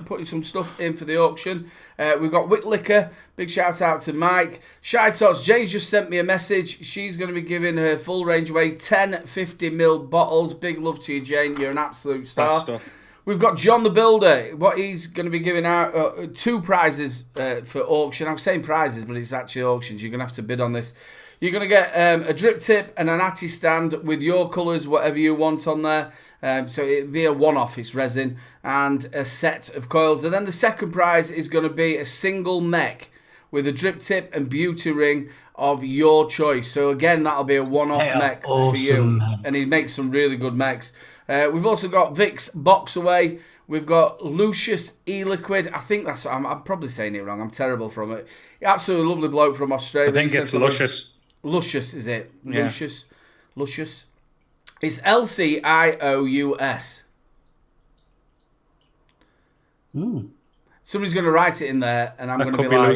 putting some stuff in for the auction. We've got Wick Liquor. Big shout out to Mike. Shoutouts. Jane's just sent me a message. She's going to be giving her full range away. 10 50ml bottles. Big love to you, Jane. You're an absolute star. Stuff. We've got John the Builder. What he's going to be giving out 2 prizes for auction. I'm saying prizes, but it's actually auctions. You're going to have to bid on this. You're going to get a drip tip and an iT'S stand with your colours, whatever you want on there. So it'll be a one-off, it's resin, and a set of coils. And then the second prize is going to be a single Mech with a drip tip and beauty ring of your choice. So again, that'll be a one-off Mech for you. Mechs. And he makes some really good mechs. We've also got Vic's Box Away. We've got Lucius E-Liquid. I think that's... I'm probably saying it wrong. I'm terrible from it. Absolutely lovely bloke from Australia. I think it's Luscious. Luscious, is it? Yeah. Luscious. It's LCIOUS. Somebody's going to write it in there, and I'm That going to could be be like...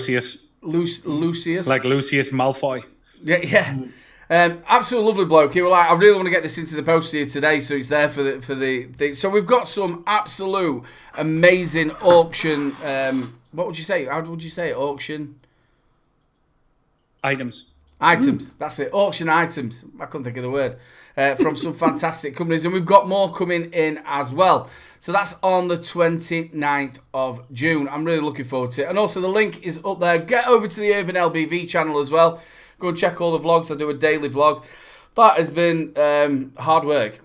Lucius. Lucius. Like Lucius Malfoy. Yeah. Absolute lovely bloke. He was like, I really want to get this into the post here today, so it's there for the thing. So we've got some absolute amazing auction. What would you say? How would you say it? Auction Items. That's it. Auction items. I couldn't think of the word. From some fantastic companies, and we've got more coming in as well. So that's on the 29th of June. I'm really looking forward to it. And also the link is up there. Get over to the Urban LBV channel as well. Go and check all the vlogs. I do a daily vlog. That has been hard work.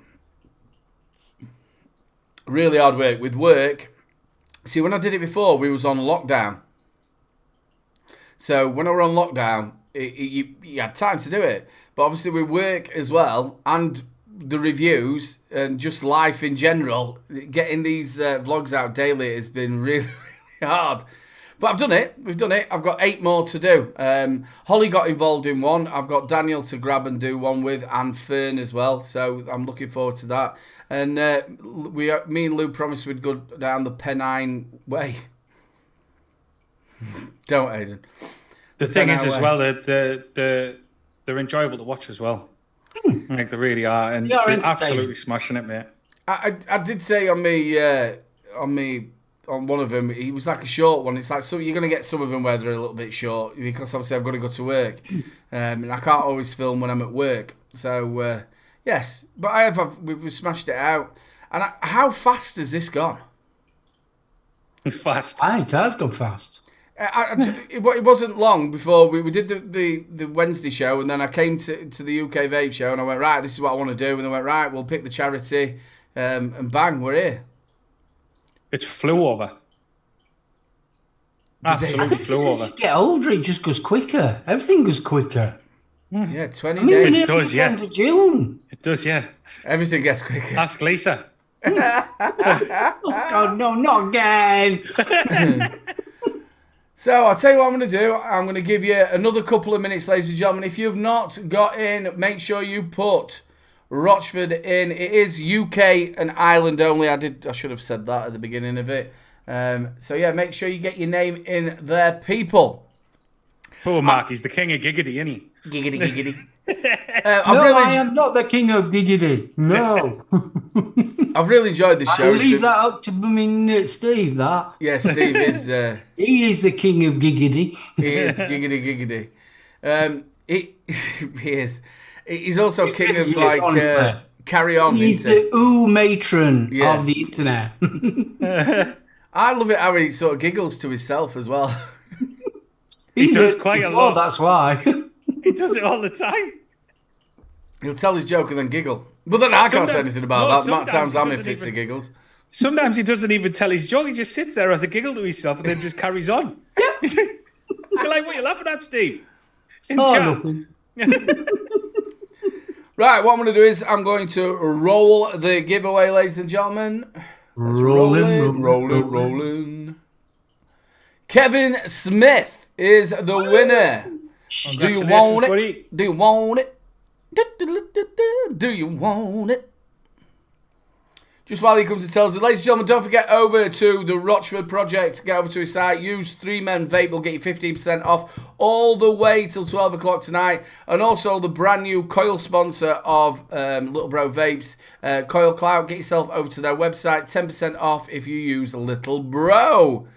Really hard work. With work, see, when I did it before, we was on lockdown. So when I were on lockdown, you had time to do it. But obviously with work as well and the reviews and just life in general, getting these vlogs out daily has been really, really hard. But I've done it. We've done it. I've got 8 more to do. Holly got involved in one. I've got Daniel to grab and do one with, and Fern as well. So I'm looking forward to that. And me and Lou promised we'd go down the Pennine way. Don't, Aidan. The thing is, as well, that they're enjoyable to watch as well. Like they really are, and they're absolutely smashing it, mate. I did say on one of them, he was like a short one. It's like, so you're going to get some of them where they're a little bit short because obviously I've got to go to work, and I can't always film when I'm at work. So yes, but we've smashed it out. And how fast has this gone? It's fast. It has gone fast. It wasn't long before we did the Wednesday show, and then I came to the UK Vape show, and I went, right, this is what I want to do, and they went, right, we'll pick the charity, and bang, we're here. It flew over. Absolutely flew over. As you get older, it just goes quicker. Everything goes quicker. Yeah, 20 days. It does, yeah. End of June. It does, yeah. Everything gets quicker. Ask Lisa. Oh God, no, not again. So I'll tell you what I'm going to do. I'm going to give you another couple of minutes, ladies and gentlemen. If you've not got in, make sure you put Rochford in. It is UK and Ireland only. I should have said that at the beginning of it. So yeah, make sure you get your name in there, people. Poor Mark, he's the king of giggity, isn't he? Giggity, giggity. I am not the king of giggity. No. I've really enjoyed this show. I'll leave that up to Steve, that. Yeah, Steve is... he is the king of giggity. He is giggity, giggity. He is. He's also king of, like, carry on. He's the matron of the internet. I love it how he sort of giggles to himself as well. He does quite a lot. That's why. He does it all the time. He'll tell his joke and then giggle. But then I can't say anything about that. Matt times I'm in fits of giggles. Sometimes he doesn't even tell his joke. He just sits there as a giggle to himself and then just carries on. You're like, what are you laughing at, Steve? Nothing. Right, what I'm going to do is I'm going to roll the giveaway, ladies and gentlemen. Rolling. Kevin Smith is the winner. Do you want it? Buddy. Do you want it? Do you want it? Just while he comes to tell us, ladies and gentlemen, don't forget over to the Rochford Project. Get over to his site. Use 3 Men Vape. Will get you 15% off all the way till 12 o'clock tonight. And also the brand new coil sponsor of Little Bro Vapes, Coil Cloud. Get yourself over to their website. 10% off if you use Little Bro.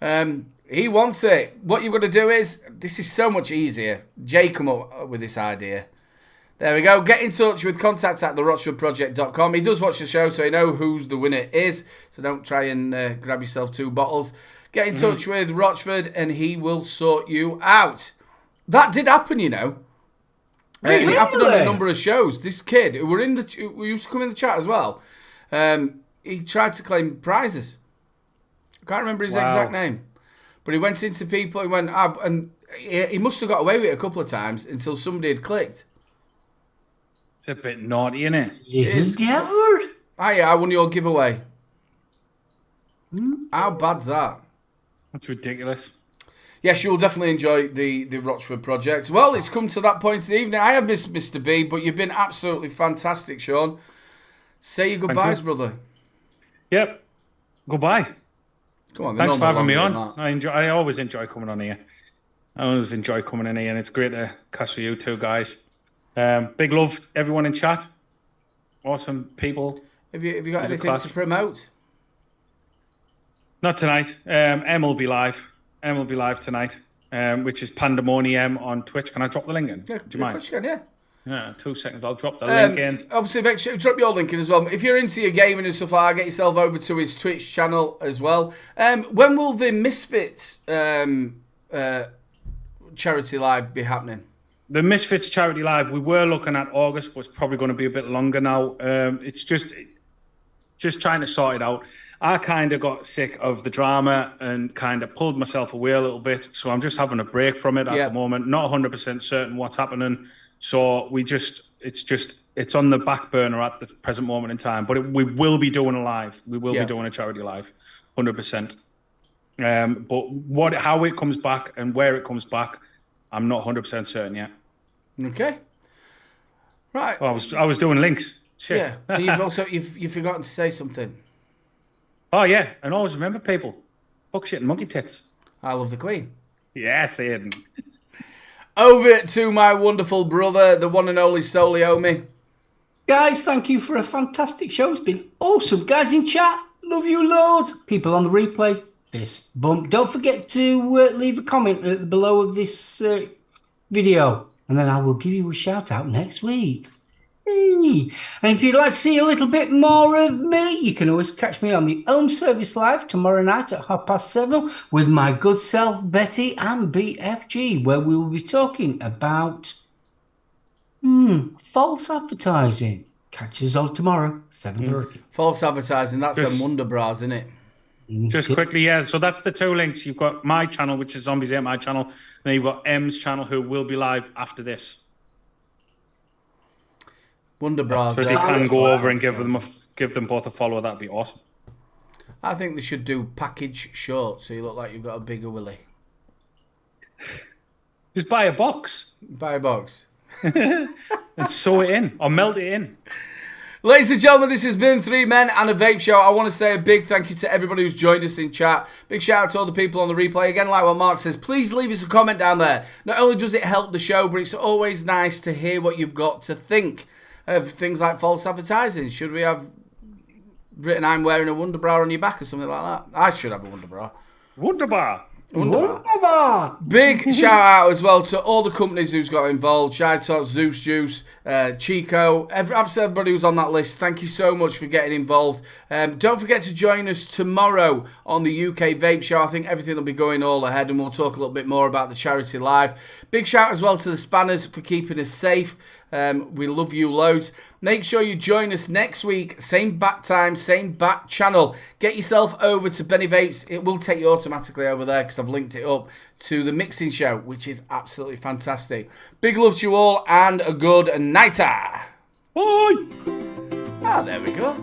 He wants it. What you've got to do is, this is so much easier. Jay come up with this idea. There we go. Get in touch with contact@therochfordproject.com. He does watch the show, so he knows who the winner is. So don't try and grab yourself 2 bottles. Get in touch with Rochford, and he will sort you out. That did happen, you know. It happened on a number of shows. This kid, who used to come in the chat as well, he tried to claim prizes. I can't remember his exact name. But he went into people, and he must have got away with it a couple of times until somebody had clicked. It's a bit naughty, isn't it? I won your giveaway. How bad's that? That's ridiculous. Yes, you'll definitely enjoy the Rochford Project. Well, it's come to that point in the evening. I have missed Mr. B, but you've been absolutely fantastic, Sean. Say your goodbyes, brother. Yep. Goodbye. Come on, thanks for having me on. I always enjoy coming on here. I always enjoy coming in here, and it's great to cast for you two guys. Big love to everyone in chat. Awesome people. Have you got anything to promote? Not tonight. M will be live. M will be live tonight, which is Pandemonium on Twitch. Can I drop the link in? Yeah, do you mind? Of course you can, yeah. Yeah, 2 seconds. I'll drop the link in. Obviously, make sure drop your link in as well. If you're into your gaming and stuff like that, get yourself over to his Twitch channel as well. When will the Misfits charity live be happening? The Misfits charity live, we were looking at August, but it's probably going to be a bit longer now. It's just trying to sort it out. I kind of got sick of the drama and kind of pulled myself away a little bit. So I'm just having a break from it at the moment. Not 100% certain what's happening. So it's on the back burner at the present moment in time. But we will be doing a live. We will be doing a charity live, 100%. But how it comes back and where it comes back, I'm not 100% certain yet. Okay. Right. Oh, I was doing links. Shit. Yeah. You've forgotten to say something. Oh yeah, and always remember, people, fuck shit and monkey tits. I love the Queen. Yes, Aiden. Over to my wonderful brother, the one and only Soliomi. Guys, thank you for a fantastic show. It's been awesome. Guys in chat, love you loads. People on the replay, fist bump. Don't forget to leave a comment below of this video, and then I will give you a shout out next week. And if you'd like to see a little bit more of me, you can always catch me on the Home Service Live tomorrow night at 7:30 with my good self Betty and BFG, where we will be talking about false advertising. Catch us all tomorrow, 7:30. False advertising, that's some wonder bras, isn't it? Just quickly, yeah. So that's the two links. You've got my channel, which is Zombies Ate My channel, and then you've got M's channel, who will be live after this. Wonder bras. So if you can go over and give them both a follow, that'd be awesome. I think they should do package shorts so you look like you've got a bigger willy. Just buy a box. Buy a box. And sew it in or melt it in. Ladies and gentlemen, this has been 3 Men and a Vape Show. I want to say a big thank you to everybody who's joined us in chat. Big shout out to all the people on the replay. Again, like what Mark says, please leave us a comment down there. Not only does it help the show, but it's always nice to hear what you've got to think of things like false advertising. Should we have written I'm wearing a wonder bra on your back or something like that? I should have a wonder bra. Wunderbar. Big shout out as well to all the companies who's got involved. Shoutouts, Zeus Juice, Chico, absolutely everybody who's on that list. Thank you so much for getting involved. Don't forget to join us tomorrow on the UK Vape Show. I think everything will be going all ahead and we'll talk a little bit more about the charity live. Big shout as well to the Spanners for keeping us safe. We love you loads. Make sure you join us next week. Same bat time, same bat channel. Get yourself over to Benny Vapes. It will take you automatically over there because I've linked it up to the mixing show, which is absolutely fantastic. Big love to you all and a good nighter. Bye. There we go.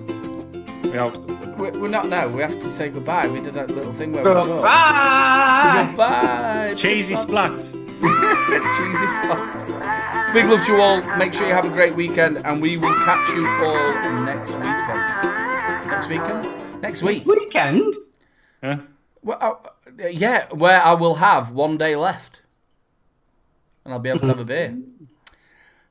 We're not now. We have to say goodbye. We did that little thing where we Goodbye. Goodbye. Cheesy splats. Cheesy flops. Big love to you all. Make sure you have a great weekend, and we will catch you all next weekend. Next week. Weekend? Yeah. Well, where I will have 1 day left, and I'll be able to have a beer.